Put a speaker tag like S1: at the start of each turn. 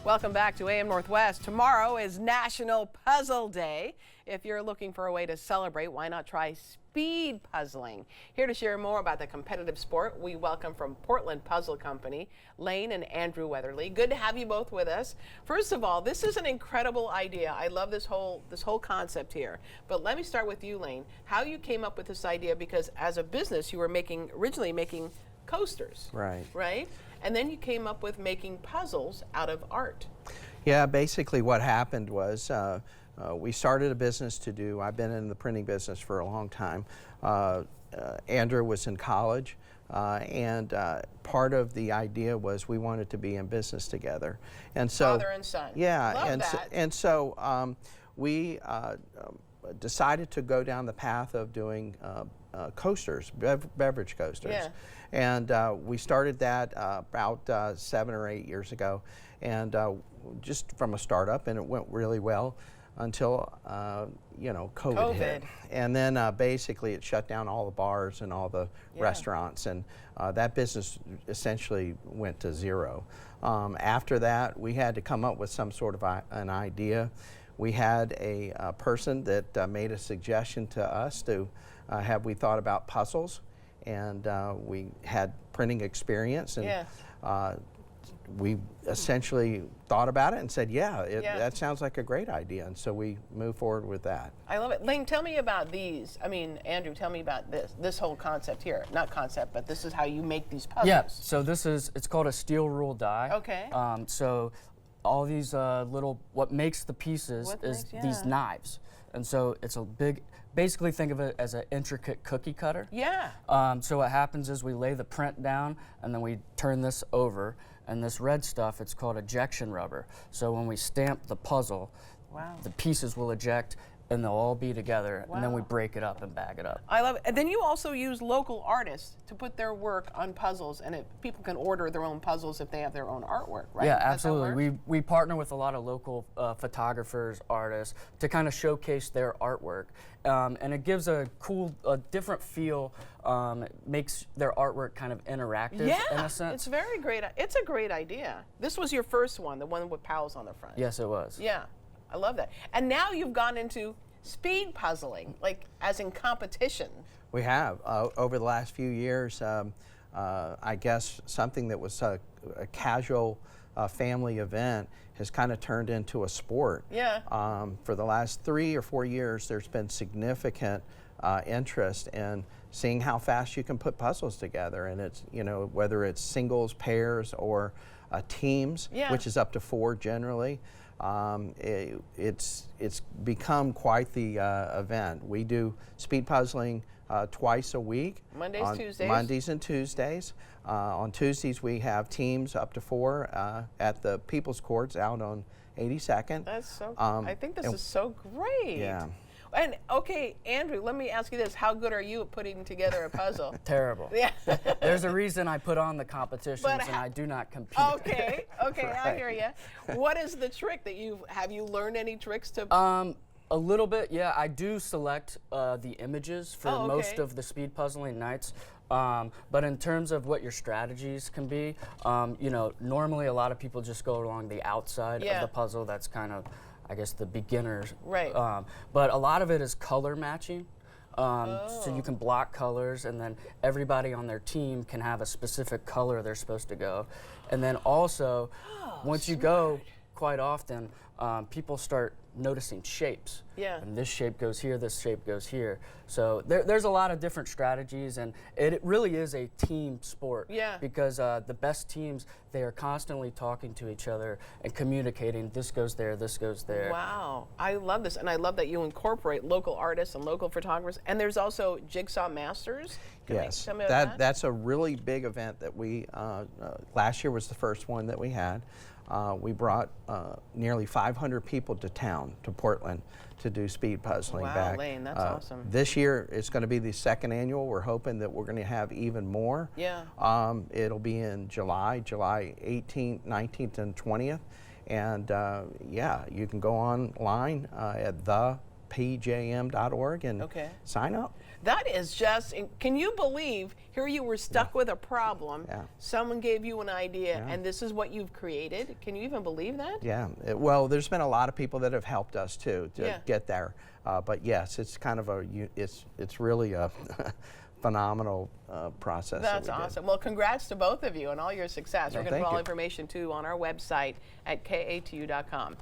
S1: Welcome back to AM Northwest. Tomorrow is National Puzzle Day. If you're looking for a way to celebrate, why not try speed puzzling? Here to share more about the competitive sport, we welcome from Portland Puzzle Company, Lane and Andrew Weatherly. Good to have you both with us. First of all, this is an incredible idea. I love this whole concept here. But let me start with you, Lane. How you came up with this idea, because as a business, you were originally making coasters. Right? And then you came up with making puzzles out of art.
S2: Yeah, basically what happened was we started a business I've been in the printing business for a long time. Andrew was in college, and part of the idea was we wanted to be in business together. And so,
S1: father and son.
S2: Yeah,
S1: Love that.
S2: So we decided to go down the path of doing coasters, beverage coasters.
S1: Yeah.
S2: And we started that about 7 or 8 years ago, and just from a startup, and it went really well until COVID hit. And then basically it shut down all the bars and all the restaurants, and that business essentially went to zero. After that, we had to come up with some sort of an idea. We had a person that made a suggestion to us to have we thought about puzzles, and we had printing experience, and we essentially thought about it and said, that sounds like a great idea, and so we moved forward with that.
S1: I love it. Lane, tell me about these. I mean, Andrew, tell me about this whole concept here. Not concept, but this is how you make these puzzles.
S3: Yeah, so it's called a steel rule die.
S1: Okay.
S3: So all these what makes the pieces is these knives. And so it's basically think of it as an intricate cookie cutter.
S1: Yeah.
S3: So what happens is we lay the print down, and then we turn this over, and this red stuff, it's called ejection rubber. So when we stamp the puzzle, the pieces will eject, and they'll all be together, and then we break it up and bag it up.
S1: I love it. And then you also use local artists to put their work on puzzles, and people can order their own puzzles if they have their own artwork, right?
S3: Yeah, absolutely. We partner with a lot of local photographers, artists, to kind of showcase their artwork. And it gives a different feel, makes their artwork kind of interactive in a sense.
S1: It's very great. It's a great idea. This was your first one, the one with pals on the front.
S3: Yes, it was.
S1: Yeah. I love that. And now you've gone into speed puzzling, like as in competition.
S2: We have. Over the last few years, I guess something that was a casual family event has kind of turned into a sport.
S1: Yeah.
S2: For the last 3 or 4 years, there's been significant interest in seeing how fast you can put puzzles together. And it's, whether it's singles, pairs, or teams, which is up to 4 generally. It's become quite the event. We do speed puzzling twice a week. Mondays and Tuesdays. On Tuesdays we have teams up to 4 at the People's Courts out on 82nd.
S1: That's so I think this is so great.
S2: Yeah.
S1: And okay, Andrew, let me ask you this. How good are you at putting together a puzzle?
S3: Terrible.
S1: Yeah.
S3: There's a reason I put on the competitions, and I do not compete.
S1: Okay, right. I hear you. What is the trick that have you learned any tricks to?
S3: A little bit, yeah. I do select the images for most of the speed puzzling nights. But in terms of what your strategies can be, normally a lot of people just go along the outside of the puzzle. That's kind of, I guess, the beginners.
S1: Right.
S3: But a lot of it is color matching. So you can block colors, and then everybody on their team can have a specific color they're supposed to go. And then also, once you go, quite often, people start noticing shapes.
S1: Yeah.
S3: And this shape goes here, this shape goes here. So there's a lot of different strategies, and it really is a team sport.
S1: Yeah.
S3: Because the best teams, they are constantly talking to each other and communicating. This goes there, this goes there.
S1: Wow. I love this, and I love that you incorporate local artists and local photographers. And there's also Jigsaw Masters.
S2: Yes.
S1: Tell me about that?
S2: That's a really big event that we, last year was the first one that we had. We brought nearly 500 people to town, to Portland, to do speed puzzling back.
S1: Wow, Lane, that's awesome.
S2: This year it's going to be the 2nd annual. We're hoping that we're going to have even more.
S1: Yeah.
S2: It'll be in July 18th, 19th, and 20th. And you can go online at thepjm.org and sign up.
S1: That is just, can you believe, here you were stuck with a problem, someone gave you an idea, and this is what you've created? Can you even believe that?
S2: Yeah, well, there's been a lot of people that have helped us too to get there. But yes, it's kind of it's really a phenomenal process.
S1: That's awesome. Well, congrats to both of you on all your success. We're going to put all
S2: you.
S1: information too on our website at katu.com.